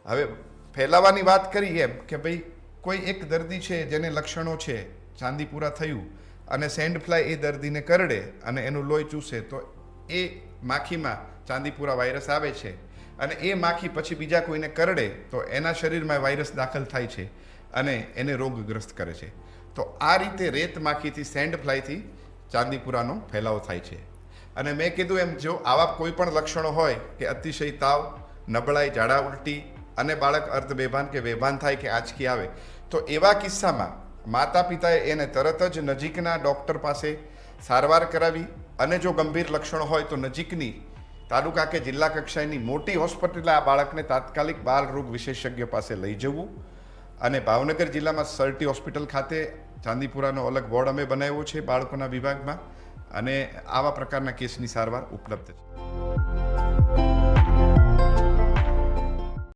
હવે ફેલાવાની વાત કરી એમ કે ભાઈ કોઈ એક દર્દી છે જેને લક્ષણો છે, ચાંદીપુરા થયું અને સેન્ડ ફ્લાય એ દર્દીને કરડે અને એનું લોહી ચૂસે તો એ માખીમાં ચાંદીપુરા વાયરસ આવે છે અને એ માખી પછી બીજા કોઈને કરડે તો એના શરીરમાં વાયરસ દાખલ થાય છે અને એને રોગગ્રસ્ત કરે છે. તો આ રીતે રેત માખીથી સેન્ડ ફ્લાયથી ચાંદીપુરાનો ફેલાવો થાય છે. અને મેં કીધું એમ, જો આવા કોઈ પણ લક્ષણો હોય કે અતિશય તાવ, નબળાઈ, ઝાડા ઉલટી અને બાળક અર્ધ બેભાન કે બેભાન થાય કે આંચકી આવે, તો એવા કિસ્સામાં માતા પિતાએ એને તરત જ નજીકના ડૉક્ટર પાસે સારવાર કરાવી અને જો ગંભીર લક્ષણો હોય તો નજીકની તાલુકા કે જિલ્લા કક્ષાએની મોટી હોસ્પિટલે આ બાળકને તાત્કાલિક બાળ રોગ વિશેષજ્ઞ પાસે લઈ જવું. અને ભાવનગર જિલ્લામાં સરટી હોસ્પિટલ ખાતે ચાંદીપુરાનો અલગ વોર્ડ અમે બનાવ્યો છે બાળકોના વિભાગમાં, અને આવા પ્રકારના કેસની સારવાર ઉપલબ્ધ છે.